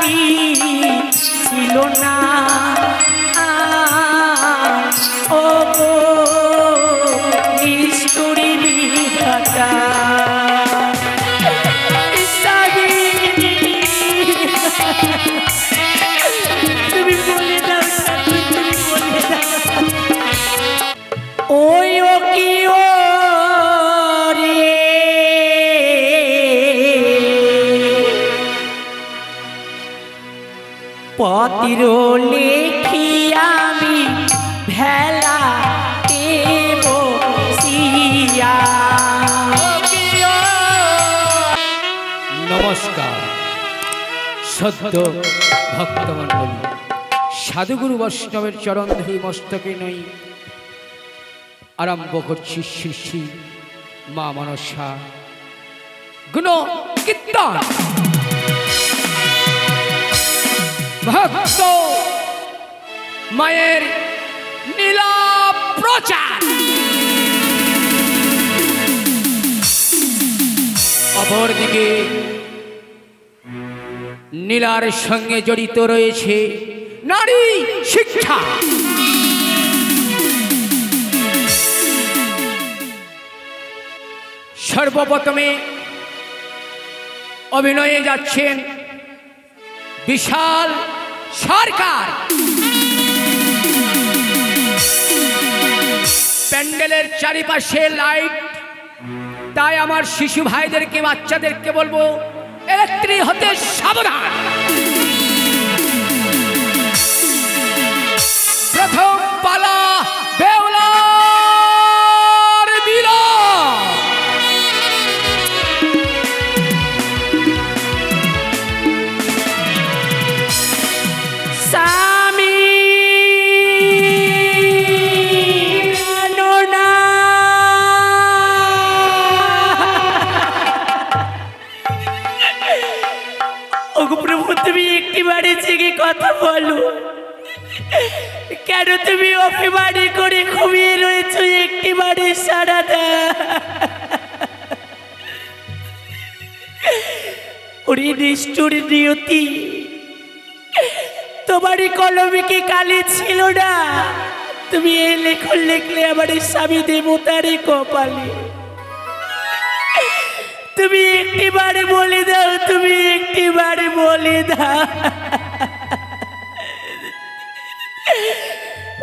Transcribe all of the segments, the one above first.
কাহালি ছিল না ও গো নিষ্ঠুরী বিধাতা তুমি বলে দাও তুমি বলে দাও ওই ও কি ও পতির লেখি আমি ভেলা বসিয়া। নমস্কার সদ্য ভক্তমণ্ডলী, সাধুগুরু বৈষ্ণবের চরণ ধরি মস্তকে নই আরম্ভ করছি শ্রী শ্রী মা মনসা গুণ কীর্তন। ভক্ত মায়ের নীলা প্রচার। অপরদিকে নীলার সঙ্গে জড়িত রয়েছে নারী শিক্ষা। সর্বপ্রথমে অভিনয়ে যাচ্ছেন বিশাল সরকার। প্যান্ডেলের চারিপাশে লাইট, তাই আমার শিশু ভাইদেরকে বাচ্চাদেরকে বলবো ইলেকট্রিক হতে সাবধান। প্রথম পালা বেউলার বিলাপ। স্বামী ননা ওগো প্রভু, তুমি একটিবারে জেগে কথা বলো। কেন তুমি অভিমানী করে ঘুমিয়ে রয়েছো? একটিবারে সারা দাও। ওরে নিষ্ঠুর নিয়তি, তোমারই কলমে কি কালি ছিল না? তুমি এই লেখন লিখলে আমার স্বামী দেবতারই কপালে। তুমি একটিবারে বলে দাও, তুমি একটিবারে বলে দাও।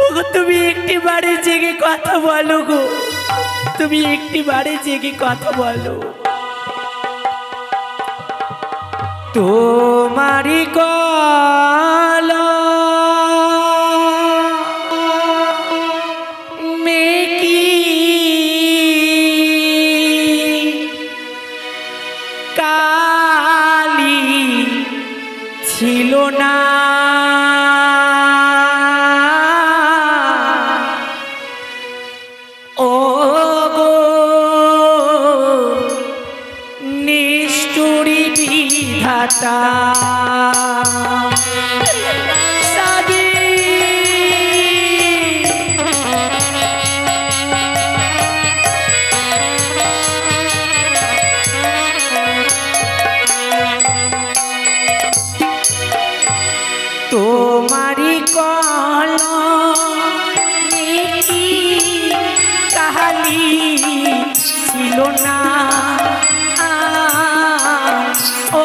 ওগো তুমি একটিবারে জেগে কথা বলো গো, তুমি একটিবারে জেগে কথা বলো। তোমারি কলমে কি কালি ছিল না ও গো নিষ্ঠুরী বিধাতা। তোমারি কলমে কি কাহালি ছিল না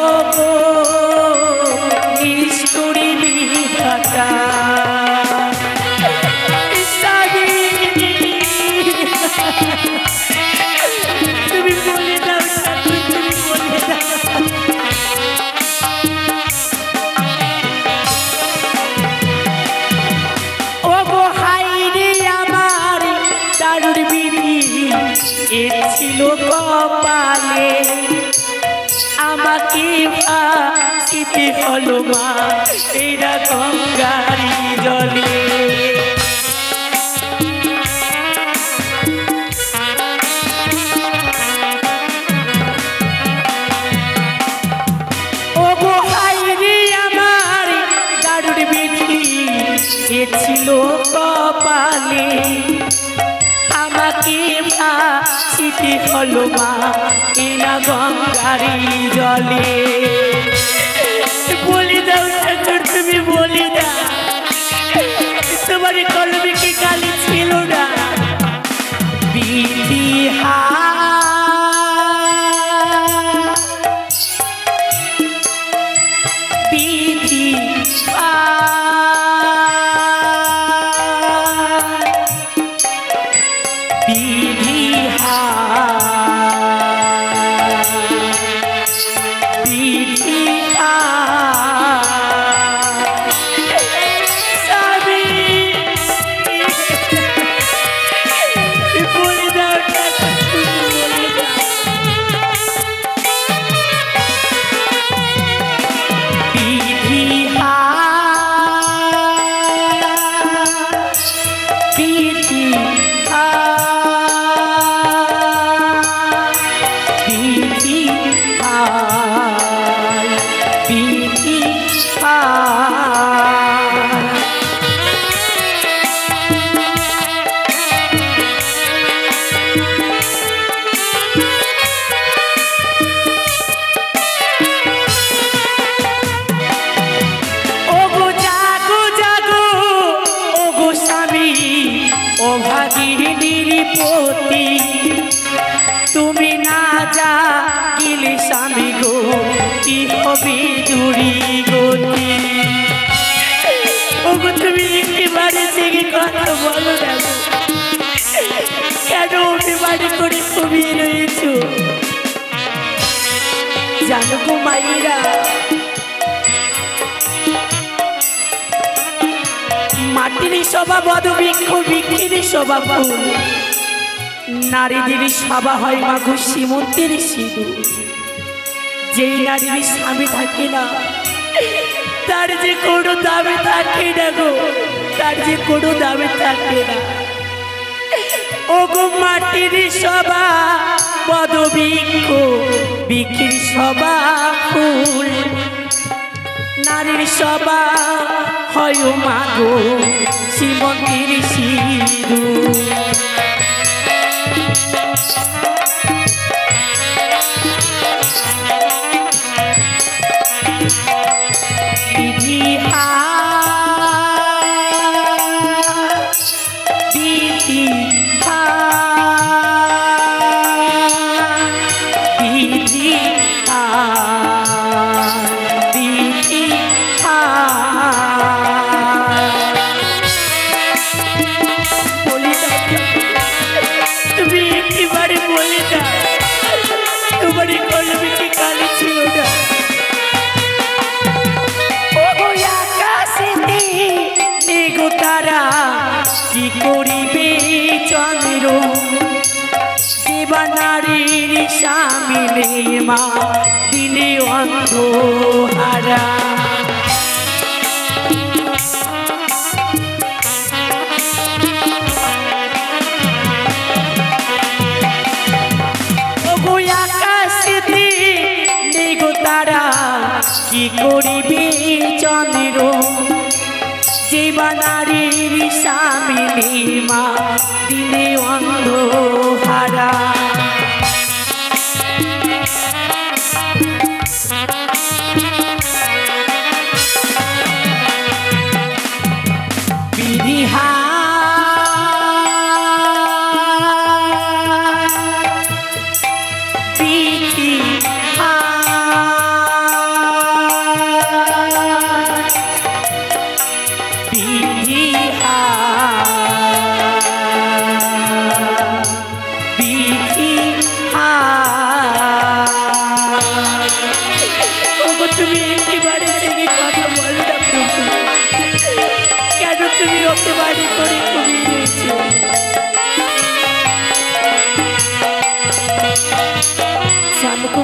ও গো নিষ্ঠুরী বিধাতা। তুমি বলে দাও, তুমি বলে দাও। ও গো হাইরে আমার দারুর বিধি এ ছিল কপালে, আমাকে ভাসিতে হলো মা এরা গঙ্গারি জলে। ও গো হাইরে আমার দারুর বিধি এ ছিল কপালে, আমাকে ভাসিতে হলো মা এরা গঙ্গারি জলে। বলে দাও তুমি না যা গিলে স্বামী গো কি হবে জুড়ি গতি। ওগো তুমি একেবারে জেগে কথা বলো না, কেন অভিমান করে ঘুমিয়ে রয়েছ? জানো গো মায়েরা, মাটির সভা বদবৃক্ষ বৃক্ষের সভা ফুল, নারীদের সভা হয় মাগো সীমন্তের সিঁদুর। যেই নারীর স্বামী থাকে না তার যে কোনো দামে থাকে না গো, তার যে কোনো দামে থাকে না। ও গো মাটির সভা বদবৃক্ষ বৃক্ষের সভা ফুল, নারীর সভা হয় মাগো সীমন্তের সিঁদুর। কি করিবে চন্দ্র দেবানারীর স্বামী মা দিনে অন্ধহারা। ওগো আকাশেতে নেগো তারা কি করিবে চন্দ্র জীবনারীর স্বামী মা দিনে অন্ধহারা। বিধিহা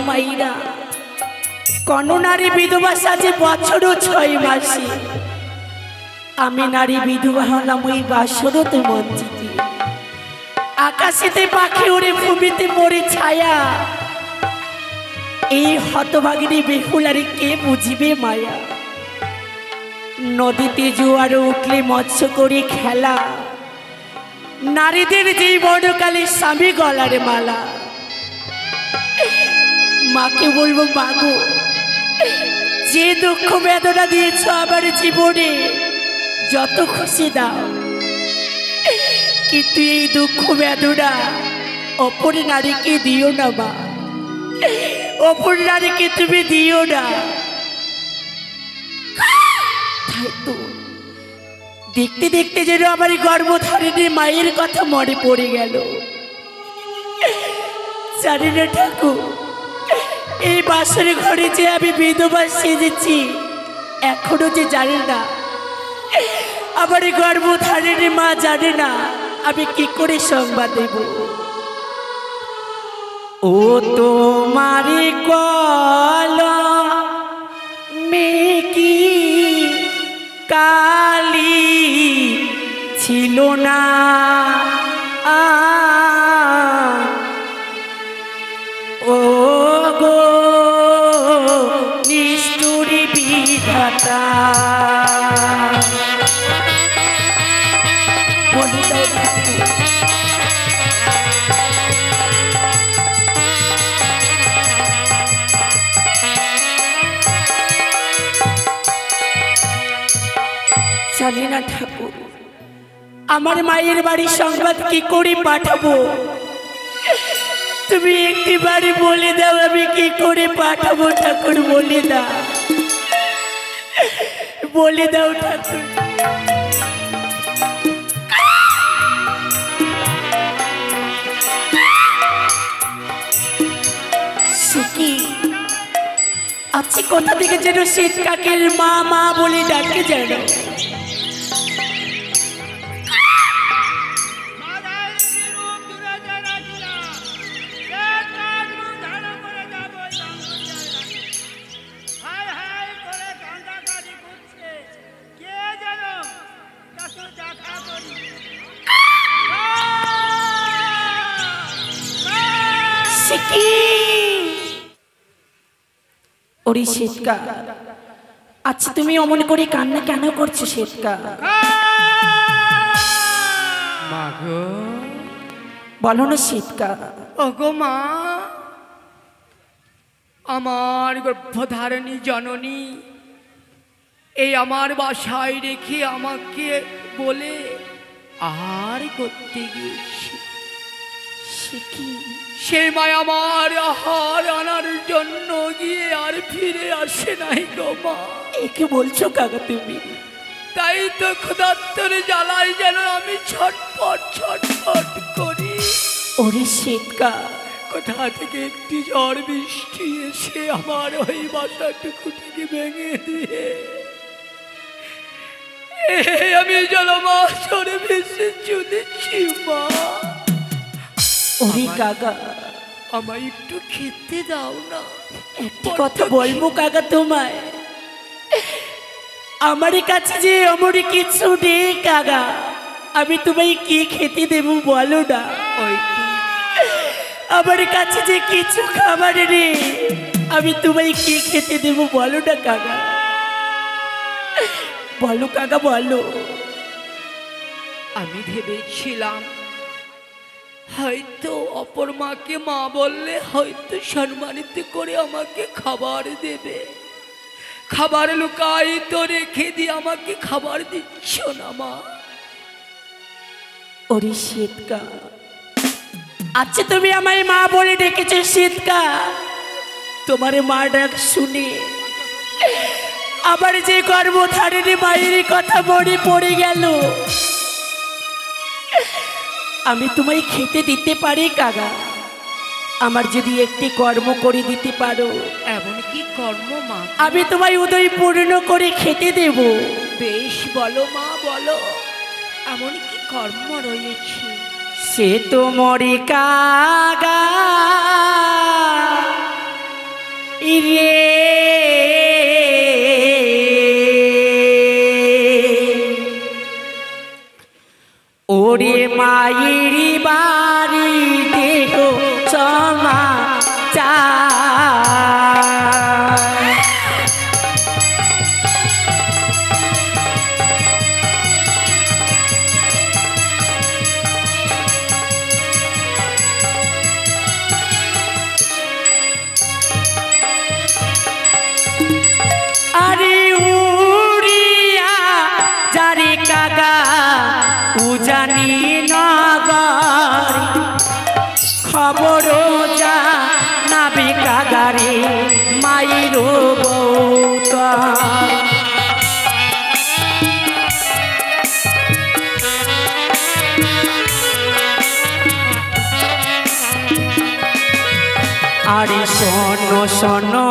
মাইরা কোন নারী বিধবা সাজে বছর 6 মাসে, আমি নারী বিধবা হলাম ওই বাসরতে মঞ্চিতে। আকাশেতে পাখি উড়ে ভূমিতে পড়ে ছায়া, এই হতভাগিনী বেহুলারে কে বুঝিবে মায়া। নদীতে জোয়ার উঠলে মৎস্য করে খেলা, নারীদের যেই বড়কালে স্বামী গলার মালা। মাকে বলবো মাগো, যে দুঃখ বেদনা দিয়েছ আমার জীবনে যত খুশি দাও, কিন্তু এই দুঃখ বেদনা অপর নারীকে দিও না মা, অপর নারীকে তুমি দিও না। তাই তো দেখতে দেখতে যেন আমার গর্ভধারিণী মায়ের কথা মনে পড়ে গেল। জানি না ঠাকুর, এই বাসর ঘরে যে আমি বিধবা সেজেছি এখনো যে জানে না, আমার গর্ভধারিণী মা জানে না, আমি কি করে সংবাদ দেব। ও তোমারি কলমে কি কালি ছিল না, ও গো নিষ্ঠুরী বিধাতা বলে দাও ঠাকুর। জানি না ঠাকুর আমার মায়ের বাড়ির সংবাদ কি করে পাঠাবো, তুমি একটি বাড়ি বলে দাও আমি কি করে পাঠাবো ঠাকুর, বলে দাও বলে দাও ঠাকুর। কি আজকে কোথা থেকে যেন শীত কাকের মা মা বলে ডাকে যেন। ওরে শীতকা, আচ্ছা তুমি অমন করে কান্না কেন করছো শীতকা? বলো না শীতকা। ওগো মা, আমার গর্ভধারিণী জননী এই আমার বাসায় রেখে আমাকে বলে আর করতে গিয়েছি। সে মায় আমার আহার আনার জন্য গিয়ে আর ফিরে আসে নাই গো মা। একে বলছো কাকা তুমি? তাই তো ক্ষুধার্তর জ্বালায় যেন আমি ছটফট ছটফট করি। ওরে শীতকা, কোথা থেকে একটি ঝড় বৃষ্টি এসে আমার ওই বাসাটুকু থেকে ভেঙে দিয়ে আমি জলমাছরে ভেসে চলেছি মা। ওরে কাকা, আমায় একটু খেতে দাও না। একটি কথা বলবো কাকা তোমায়, আমার কাছে যে অমর কিছু নেই কাকা, আমি তোমায় কি খেতে দেবো বলো না। আমার কাছে যে কিছু খাবার নেই, আমি তোমায় কি খেতে দেবো বলো না কাকা, বলো কাকা বলো। আমি ভেবেছিলাম হয়তো অপর মাকে মা বললে হয়তো সম্মানিত করে আমাকে খাবার দেবে, খাবার লুকাই তো রেখে দিয়ে আমাকে খাবার দিচ্ছ না মা। ওরে শীতকা, আচ্ছা তুমি আমায় মা বলে ডেকেছো শীতকা, তোমার মা ডাক শুনে আবার যে গর্ভধারিণী মায়ের কথা মনে পড়ে গেল। আমি তোমায় খেতে দিতে পারি কাকা, আমার যদি একটি কর্ম করে দিতে পারো। এমন কি কর্ম মা? আমি তোমায় উদয় পূর্ণ করে খেতে দেব। বেশ বলো মা বলো, এমন কি কর্ম রয়েছে? সে তো মরে কাগা রে, ওরে মায়ের বাড়ি দেহ সমাচার, আরে উড়িয়া যারে কাগা উজানি নগর, খবর যা নাবি কাগারে মায়ের বউতা। আরে শোনো শোনো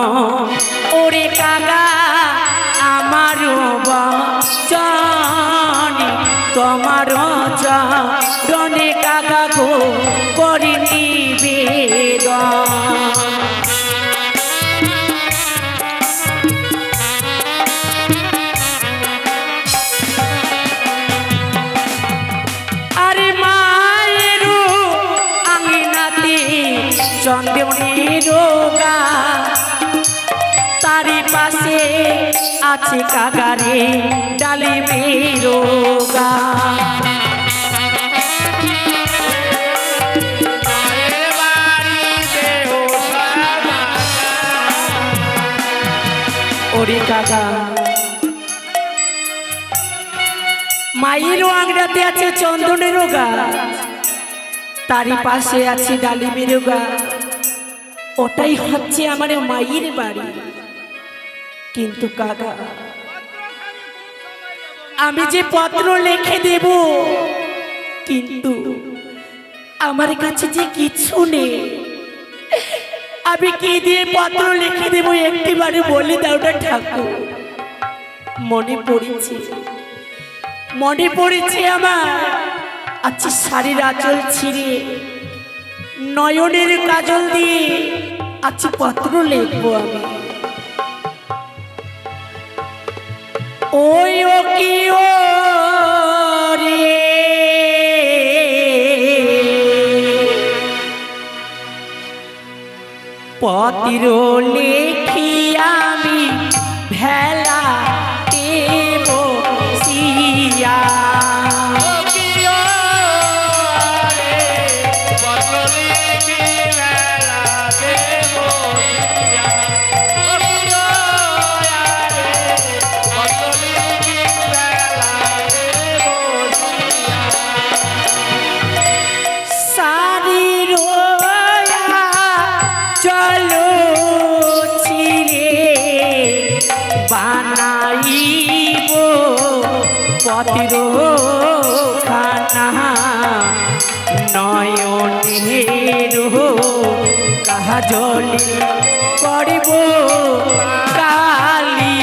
ওরে কাগা আমার জানি তোমার জানে কাগা গো করি নিবেদন। আরে মায়ের আঙিনাতে চন্দ্রমণির গা, তারি পাশে আছে কাগারে ডালি বেরোগা ওরে কাকা মায়েরও আংড়াতে আছে চন্দনেরও গাছ তারই পাশে আছে ডালিমেরও গাছ ওটাই হচ্ছে আমার মায়ের বাড়ি কিন্তু কাকা আমি যে পত্র লিখে দেব কিন্তু আমার কাছে যে কিছু নেই আমি কি দিয়ে পত্র লিখে দেব একটিবারে বলে দাওটা ঠাকুর মনে পড়েছে আমার আচ্ছা শাড়ির আঁচল ছিঁড়ে নয়নের কাজল দিয়ে আচ্ছা পত্র লিখবো আমি ওই ও কি ও রে পত্র লিখি আমি ভেলা দেব সিয়া বানাইব পতির খানা নয়নের কাজলি করিব কালি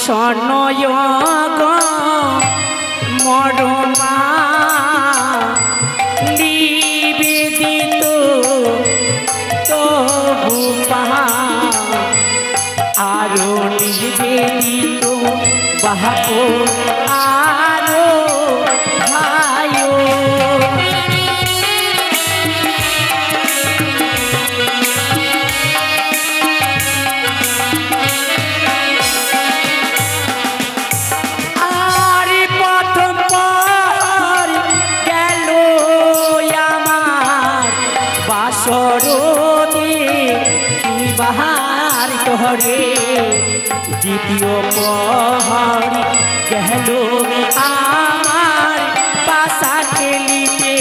সনয় মরমা নিবেদিত তবু আরো নিবেদিত বাহক আরো ভাইও বাহার তোহরে দ্বিতীয় পহরি গেল আমার পাশা খেলিতে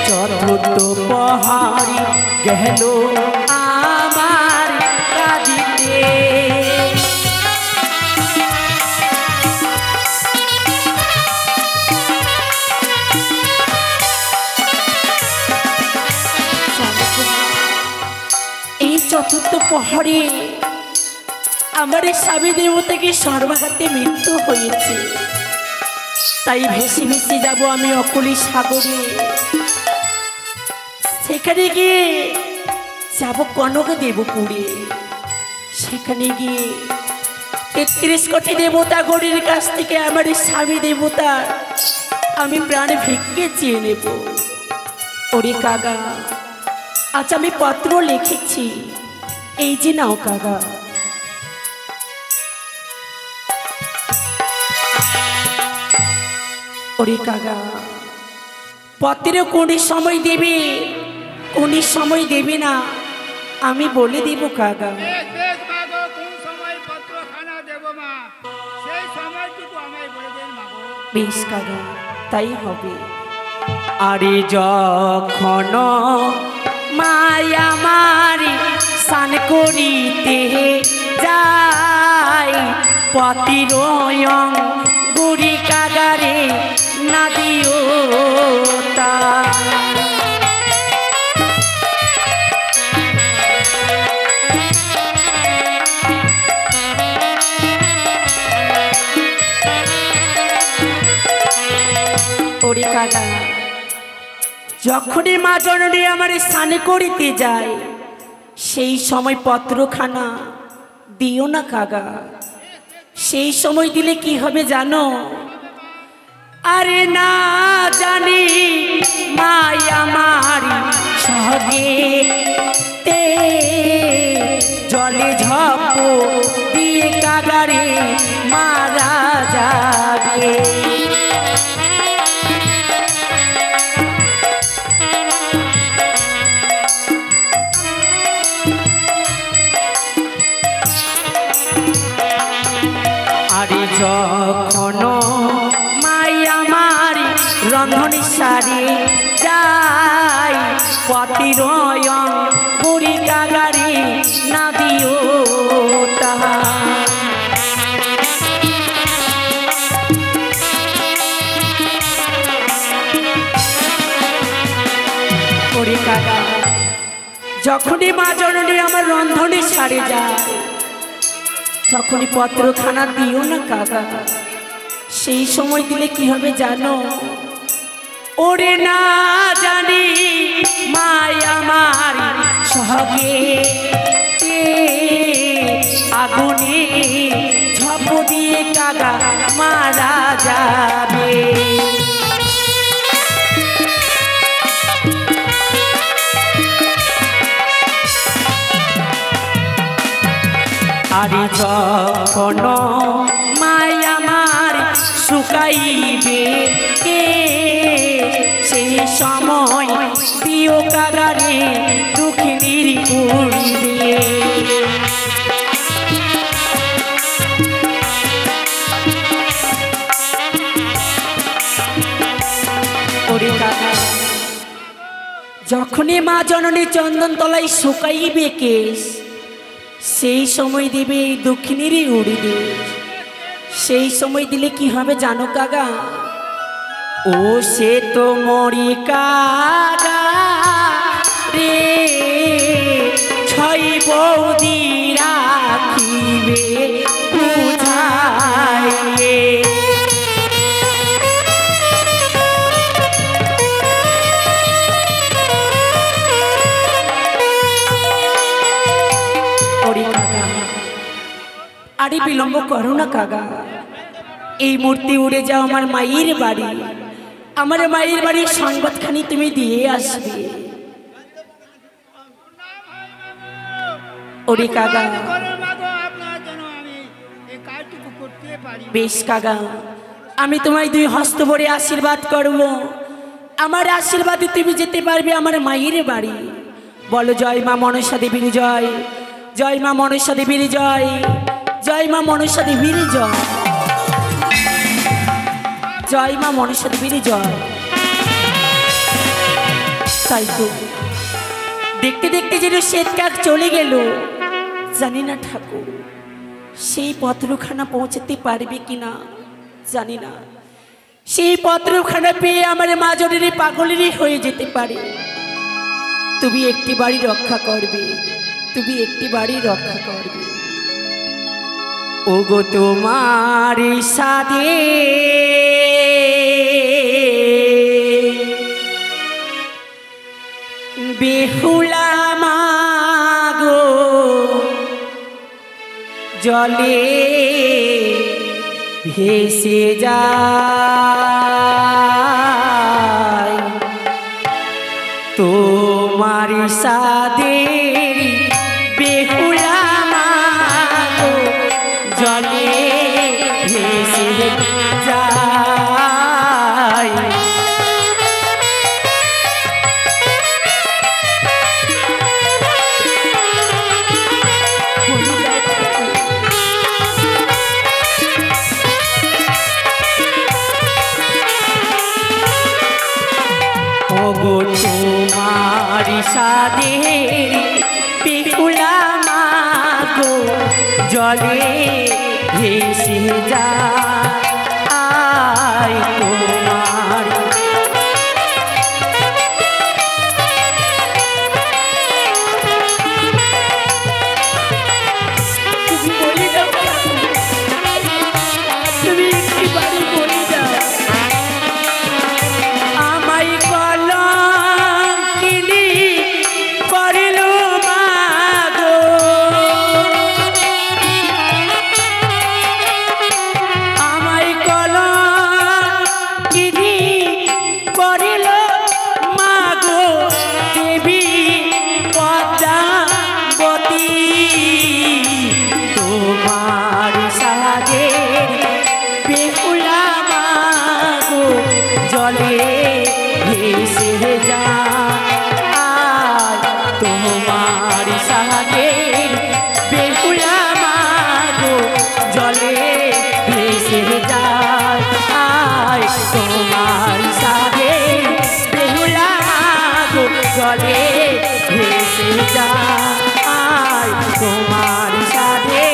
চতুর্থ পহাড়ি গেল আমার কাজিতে এই চতুর্থ পহাড়ে আমার স্বামী দেবতাকে সর্বঘাতে মৃত্যু হয়েছে তাই ভেসে ভেসে যাব আমি অকলি সাগরে সেখানে গিয়ে যাব কনক দেবপুরে সেখানে গিয়ে ৩৩ কোটি দেবতা গণের কাছ থেকে আমার স্বামী দেবতা আমি প্রাণে ভিক্ষে চেয়ে নেব ওরে কাকা আজ আমি পত্র লিখেছি এই যে নাও কাকা ওরে কাকা পত্র কোন সময় দেবে কোন সময় দেবে না আমি বলে দেব কাকা। বেশ কাকা তাই হবে। আরে যখন মায়া মারি স্নান করিতে যাই পতিরয়ং গুড়ি কাগারে না দিও তা। ওরে কাকা যখনই মা জননী আমার স্নান করিতে যায় সেই সময় পত্রখানা দিও না কাকা। সেই সময় দিলে কি হবে জানো? আরে না জানি মাই আমার সহগে তে জলে ঝপ দিয়ে কাগারে মারা যাবে। যখন মাই আমার রন্ধন সারি যাই পতিরয়ং বুড়ি কাগারে না দিও তাহা। ওরে কাকা যখনই মা জননী আমার রন্ধনে সারে যায় তখনই পত্রখানা দিও না কাকা। সেই সময় দিলে কি হবে জানো? ওরে না জানি মাই আমার সহগে আগুনে ঝপ দিয়ে কাকা মারা যাবে। আরে যখন মাই আমার শুকাইবে কে সেই সময় দিও কাগারে দুঃখিনীর উড়িবে। ওরে কাকা যখনই মা জননী চন্দন তলায় শুকাইবে কেশ সেই সময় দিবে এই দক্ষিণেরই উড়িবে। সেই সময় দিলে কি হবে জানো কাকা? ও সে তো মরি কাকা রে ছয় বৌদি রাখিবে বুঝাইয়ে। আরে বিলম্ব করো না কাকা, এই মূর্তি উড়ে যাও আমার মায়ের বাড়ি। আমার মায়ের বাড়ির সংবাদখানি তুমি দিয়ে আসবে। ওরে কাকা বেশ কাকা আমি তোমায় দুই হস্ত ভরে আশীর্বাদ করব। আমার আশীর্বাদে তুমি যেতে পারবে আমার মায়ের বাড়ি। বলো জয় মা মনসা দেবীর জয়, জয় মা মনসা দেবীর জয়, জয় মা মনসা দেবীর জয়, জয় মা মনসা দেবীর জয়। তাই তো দেখতে দেখতে যেন শ্বেত কাক চলে গেল। জানি না ঠাকুর সেই পত্রখানা পৌঁছাতে পারবে কিনা জানি না। সেই পত্রখানা পেয়ে আমার মা জনের পাগলেরই হয়ে যেতে পারে। তুমি একটি বাড়ি রক্ষা করবে, তুমি একটি বাড়ি রক্ষা করবে। ওগো তোমার সাধে বেহুলা মাগো জলে ভেসে যায়, তোমার সাদের বেহুলা মাগো জলে ভেসে যায়। তোমার সাদে বেহুলা মাগো জলে ভেসে যায় তোমার তোমার সাথে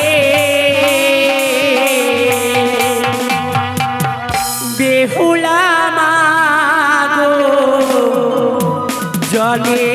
বেহুলা মাগো জলে